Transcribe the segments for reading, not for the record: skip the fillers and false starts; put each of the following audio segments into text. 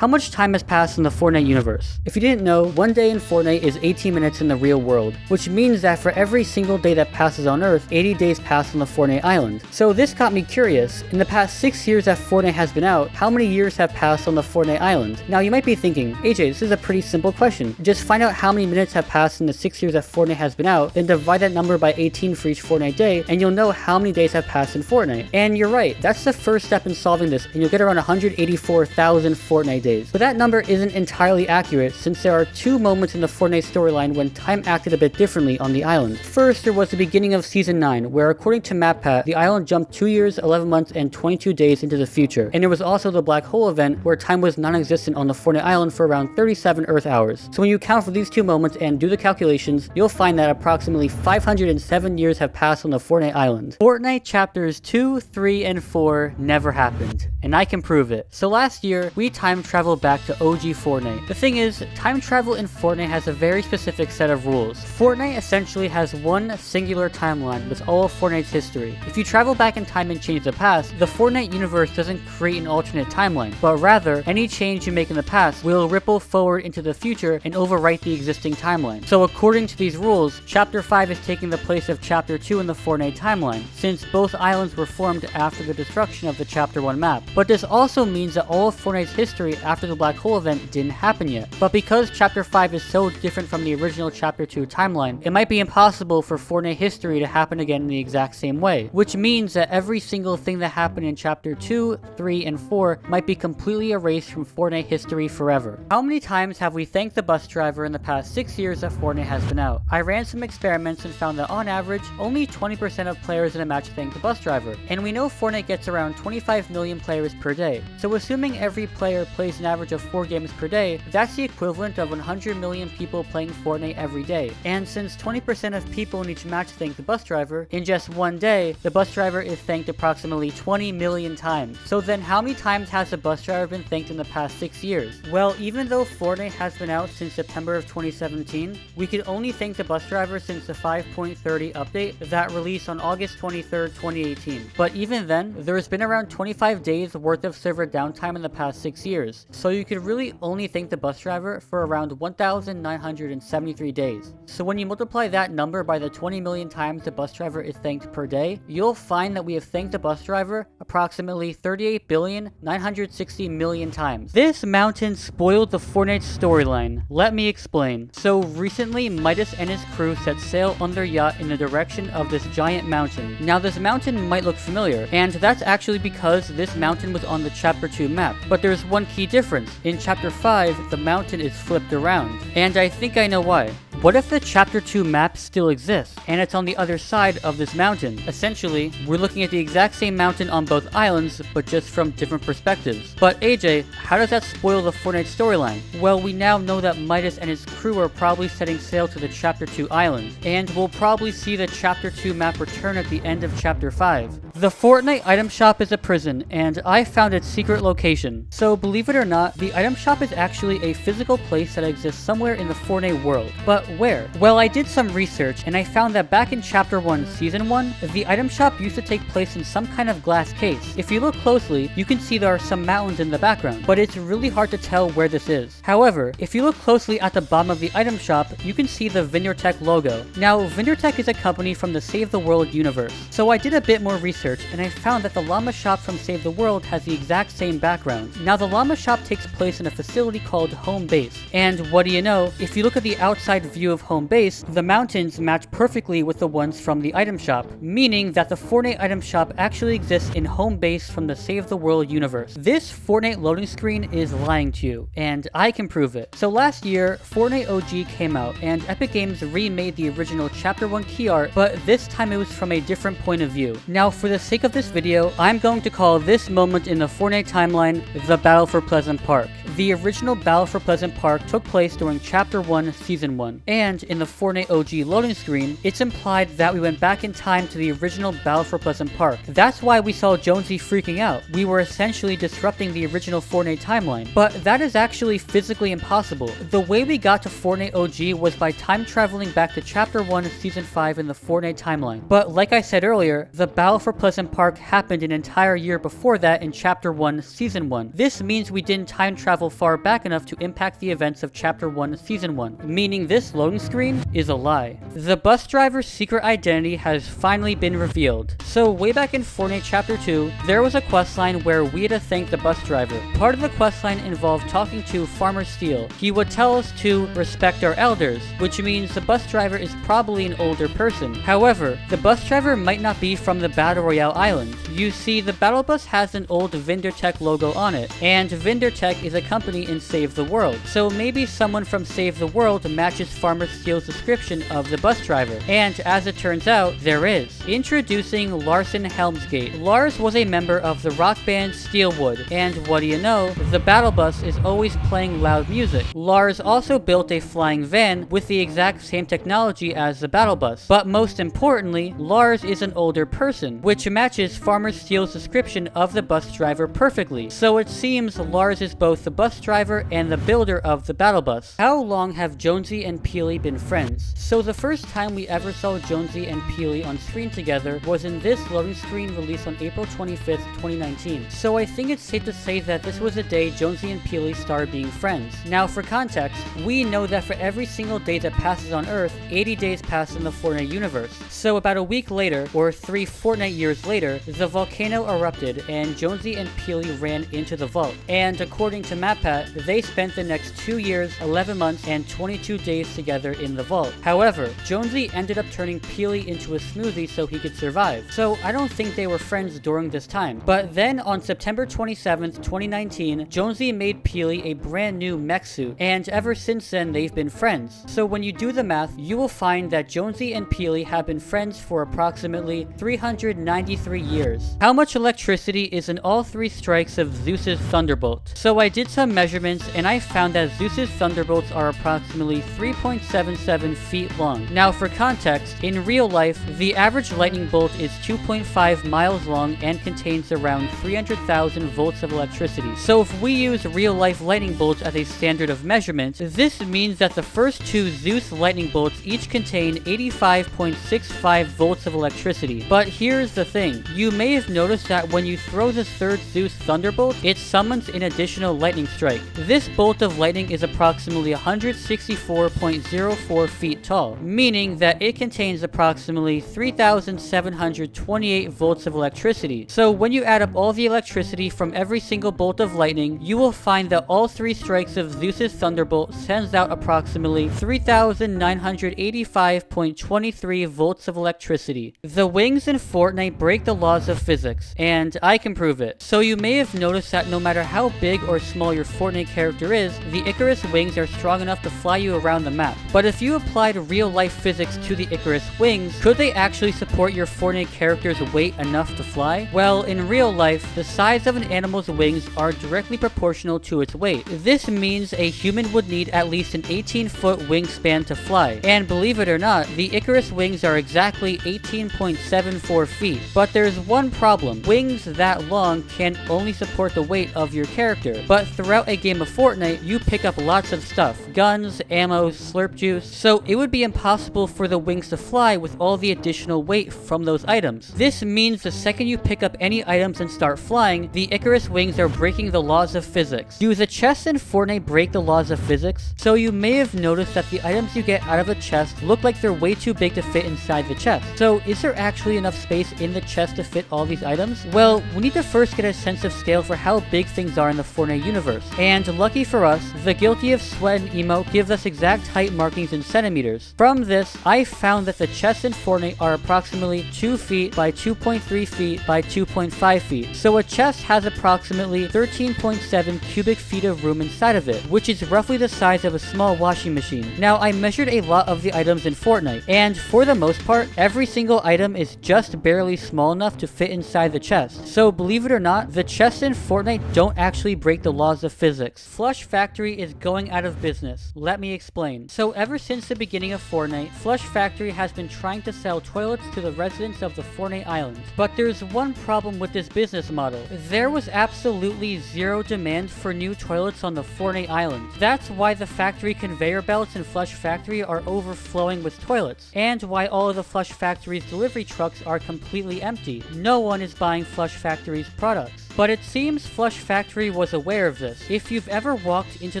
How much time has passed in the Fortnite universe? If you didn't know, one day in Fortnite is 18 minutes in the real world, which means that for every single day that passes on Earth, 80 days pass on the Fortnite island. So this got me curious. In the past 6 years that Fortnite has been out, how many years have passed on the Fortnite island? Now you might be thinking, AJ, this is a pretty simple question. Just find out how many minutes have passed in the 6 years that Fortnite has been out, then divide that number by 18 for each Fortnite day, and you'll know how many days have passed in Fortnite. And you're right, that's the first step in solving this, and you'll get around 184,000 Fortnite days. But that number isn't entirely accurate, since there are two moments in the Fortnite storyline when time acted a bit differently on the island. First, there was the beginning of Season 9, where according to MapPat, the island jumped 2 years, 11 months, and 22 days into the future. And there was also the Black Hole event, where time was non-existent on the Fortnite island for around 37 Earth hours. So when you account for these two moments and do the calculations, you'll find that approximately 507 years have passed on the Fortnite island. Fortnite chapters 2, 3, and 4 never happened, and I can prove it. So last year, we time traveled back to OG Fortnite. The thing is, time travel in Fortnite has a very specific set of rules. Fortnite essentially has one singular timeline with all of Fortnite's history. If you travel back in time and change the past, the Fortnite universe doesn't create an alternate timeline, but rather, any change you make in the past will ripple forward into the future and overwrite the existing timeline. So according to these rules, Chapter 5 is taking the place of Chapter 2 in the Fortnite timeline, since both islands were formed after the destruction of the Chapter 1 map. But this also means that all of Fortnite's history after the Black Hole event didn't happen yet. But because Chapter 5 is so different from the original Chapter 2 timeline, it might be impossible for Fortnite history to happen again in the exact same way, which means that every single thing that happened in Chapter 2, 3, and 4 might be completely erased from Fortnite history forever. How many times have we thanked the bus driver in the past 6 years that Fortnite has been out? I ran some experiments and found that on average, only 20% of players in a match thank the bus driver. And we know Fortnite gets around 25 million players per day. So assuming every player plays an average of 4 games per day, that's the equivalent of 100 million people playing Fortnite every day. And since 20% of people in each match thank the bus driver, in just one day, the bus driver is thanked approximately 20 million times. So then how many times has the bus driver been thanked in the past 6 years? Well, even though Fortnite has been out since September of 2017, we could only thank the bus driver since the 5.30 update that released on August 23rd, 2018. But even then, there's been around 25 days worth of server downtime in the past 6 years. So you could really only thank the bus driver for around 1,973 days. So when you multiply that number by the 20 million times the bus driver is thanked per day, you'll find that we have thanked the bus driver approximately 38,960,000,000 times. This mountain spoiled the Fortnite storyline. Let me explain. So recently, Midas and his crew set sail on their yacht in the direction of this giant mountain. Now this mountain might look familiar, and that's actually because this mountain was on the Chapter 2 map. But there's one key difference. In Chapter 5, the mountain is flipped around. And I think I know why. What if the Chapter 2 map still exists, and it's on the other side of this mountain? Essentially, we're looking at the exact same mountain on both islands, but just from different perspectives. But AJ, how does that spoil the Fortnite storyline? Well, we now know that Midas and his crew are probably setting sail to the Chapter 2 island, and we'll probably see the Chapter 2 map return at the end of Chapter 5. The Fortnite item shop is a prison, and I found its secret location. So believe it or not, the item shop is actually a physical place that exists somewhere in the Fortnite world. But where? Well, I did some research and I found that back in Chapter 1, Season 1, the item shop used to take place in some kind of glass case. If you look closely, you can see there are some mountains in the background, but it's really hard to tell where this is. However, if you look closely at the bottom of the item shop, you can see the VineyardTech logo. Now, VineyardTech is a company from the Save the World universe. So I did a bit more research and I found that the llama shop from Save the World has the exact same background. Now, the llama shop takes place in a facility called Home Base. And what do you know? If you look at the outside view of Home Base, the mountains match perfectly with the ones from the item shop, meaning that the Fortnite item shop actually exists in Home Base from the Save the World universe. This Fortnite loading screen is lying to you, and I can prove it. So last year, Fortnite OG came out, and Epic Games remade the original Chapter 1 key art, but this time it was from a different point of view. Now, for the sake of this video, I'm going to call this moment in the Fortnite timeline the Battle for Pleasant Park. The original Battle for Pleasant Park took place during Chapter 1, Season 1, and in the Fortnite OG loading screen, it's implied that we went back in time to the original Battle for Pleasant Park. That's why we saw Jonesy freaking out. We were essentially disrupting the original Fortnite timeline. But that is actually physically impossible. The way we got to Fortnite OG was by time traveling back to Chapter 1, Season 5 in the Fortnite timeline. But like I said earlier, the Battle for Pleasant Park happened an entire year before that in Chapter 1, Season 1. This means we didn't time travel travel far back enough to impact the events of Chapter 1, Season 1, meaning this loading screen is a lie. The bus driver's secret identity has finally been revealed. So way back in Fortnite Chapter 2, there was a questline where we had to thank the bus driver. Part of the questline involved talking to Farmer Steel. He would tell us to respect our elders, which means the bus driver is probably an older person. However, the bus driver might not be from the Battle Royale island. You see, the battle bus has an old Vindertech logo on it, and Vindertech is a company in Save the World. So maybe someone from Save the World matches Farmer Steel's description of the bus driver. And as it turns out, there is. Introducing Larson Helmsgate. Lars was a member of the rock band Steelwood, and what do you know, the battle bus is always playing loud music. Lars also built a flying van with the exact same technology as the battle bus. But most importantly, Lars is an older person, which matches Farmer Steel's description of the bus driver perfectly. So it seems Lars is both the bus driver and the builder of the battle bus. How long have Jonesy and Peely been friends? So the first time we ever saw Jonesy and Peely on screen together was in this loading screen released on April 25th, 2019. So I think it's safe to say that this was the day Jonesy and Peely started being friends. Now for context, we know that for every single day that passes on Earth, 80 days pass in the Fortnite universe. So about a week later, or 3 Fortnite years later, the volcano erupted and Jonesy and Peely ran into the vault. And according to MatPat, they spent the next 2 years, 11 months, and 22 days together in the vault. However, Jonesy ended up turning Peely into a smoothie so he could survive. So I don't think they were friends during this time. But then on September 27th, 2019, Jonesy made Peely a brand new mech suit, and ever since then they've been friends. So when you do the math, you will find that Jonesy and Peely have been friends for approximately 393 years. How much electricity is in all 3 strikes of Zeus's Thunderbolt? So I did some measurements and I found that Zeus's Thunderbolts are approximately 3.77 feet long. Now for context, in real life, the average lightning bolt is 2.5 miles long and contains around 300,000 volts of electricity. So if we use real life lightning bolts as a standard of measurement, this means that the first 2 Zeus lightning bolts each contain 85.65 volts of electricity. But here's the thing, you may have noticed that when you throw the 3rd Zeus Thunderbolt, it summons an additional lightning strike. This bolt of lightning is approximately 164.04 feet tall, meaning that it contains approximately 3,728 volts of electricity. So when you add up all the electricity from every single bolt of lightning, you will find that all 3 strikes of Zeus's Thunderbolt sends out approximately 3,985.23 volts of electricity. The wings in Fortnite break the laws of physics, and I can prove it. So you may have noticed that no matter how big or small your Fortnite character is, the Icarus wings are strong enough to fly you around the map. But if you applied real life physics to the Icarus wings, could they actually support your Fortnite character's weight enough to fly? Well, in real life, the size of an animal's wings are directly proportional to its weight. This means a human would need at least an 18-foot wingspan to fly. And believe it or not, the Icarus wings are exactly 18.74 feet. But there's one problem. Wings that long can only support the weight of your character. But throughout a game of Fortnite, you pick up lots of stuff. Guns, ammo, slurp juice. So it would be impossible for the wings to fly with all the additional weight from those items. This means the second you pick up any items and start flying, the Icarus wings are breaking the laws of physics. Do the chests in Fortnite break the laws of physics? So you may have noticed that the items you get out of a chest look like they're way too big to fit inside the chest. So is there actually enough space in the chest to fit all these items? Well, we need to first get a sense of scale for how big things are in the Fortnite universe. And lucky for us, the Guilty of Sweat and emote gives us exact height markings in centimeters. From this, I found that the chests in Fortnite are approximately 2 feet by 2.3 feet by 2.5 feet. So a chest has approximately 13.7 cubic feet of room inside of it, which is roughly the size of a small washing machine. Now, I measured a lot of the items in Fortnite, and for the most part, every single item is just barely small enough to fit inside the chest. So believe it or not, the chests in Fortnite don't actually break the laws of physics. Flush Factory is going out of business. Let me explain. So ever since the beginning of Fortnite, Flush Factory has been trying to sell toilets to the residents of the Fortnite islands. But there's one problem with this business model. There was absolutely zero demand for new toilets on the Fortnite island. That's why the factory conveyor belts in Flush Factory are overflowing with toilets, and why all of the Flush Factory's delivery trucks are completely empty. No one is buying Flush Factory's products. But it seems Flush Factory was aware of this. this. If you've ever walked into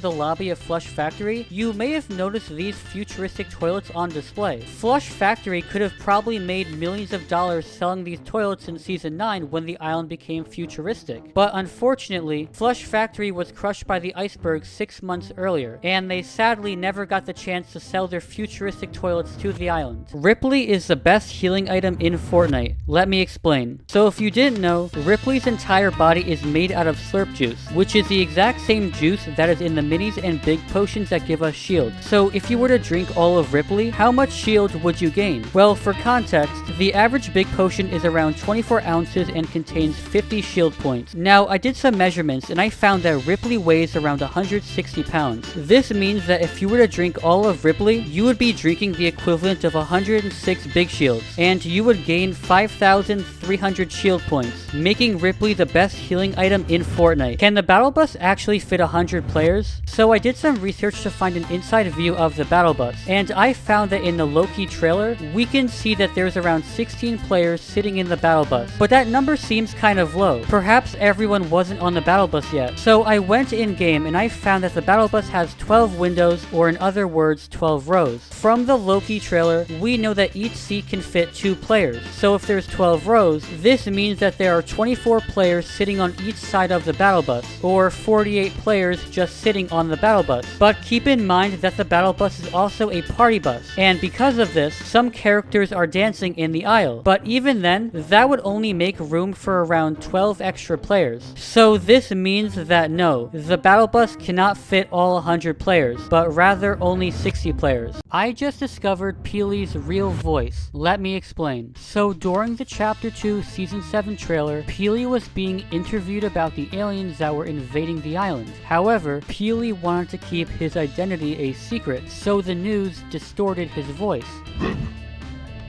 the lobby of Flush Factory, you may have noticed these futuristic toilets on display. Flush Factory could have probably made millions of dollars selling these toilets in Season 9 when the island became futuristic. But unfortunately, Flush Factory was crushed by the iceberg 6 months earlier, and they sadly never got the chance to sell their futuristic toilets to the island. Ripley is the best healing item in Fortnite. Let me explain. So if you didn't know, Ripley's entire body is made out of slurp juice, which is the exact same juice that is in the minis and big potions that give us shield. So if you were to drink all of Ripley, how much shield would you gain? Well, for context, the average big potion is around 24 ounces and contains 50 shield points. Now, I did some measurements and I found that Ripley weighs around 160 pounds. This means that if you were to drink all of Ripley, you would be drinking the equivalent of 106 big shields, and you would gain 5,300 shield points, making Ripley the best healing item in Fortnite. Can the battle bus actually fit 100 players? So I did some research to find an inside view of the battle bus, and I found that in the Loki trailer, we can see that there's around 16 players sitting in the battle bus, but that number seems kind of low. Perhaps everyone wasn't on the battle bus yet. So I went in game and I found that the battle bus has 12 windows, or in other words, 12 rows. From the Loki trailer, we know that each seat can fit 2 players. So if there's 12 rows, this means that there are 24 players sitting on each side of the battle bus, or 48 players just sitting on the battle bus. But keep in mind that the battle bus is also a party bus, and because of this, some characters are dancing in the aisle. But even then, that would only make room for around 12 extra players. So this means that no, the battle bus cannot fit all 100 players, but rather only 60 players. I just discovered Peely's real voice. Let me explain. So during the Chapter 2 Season 7 trailer, Peely was being interviewed about the aliens that were invading the island. However, Peely wanted to keep his identity a secret, so the news distorted his voice. Then,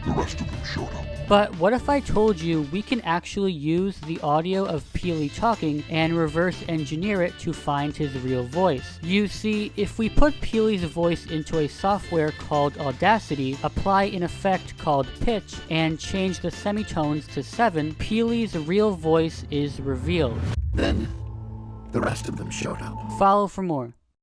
the rest of them showed up. But what if I told you we can actually use the audio of Peely talking and reverse engineer it to find his real voice? You see, if we put Peely's voice into a software called Audacity, apply an effect called pitch, and change the semitones to 7, Peely's real voice is revealed. Then, the rest of them showed up. Follow for more.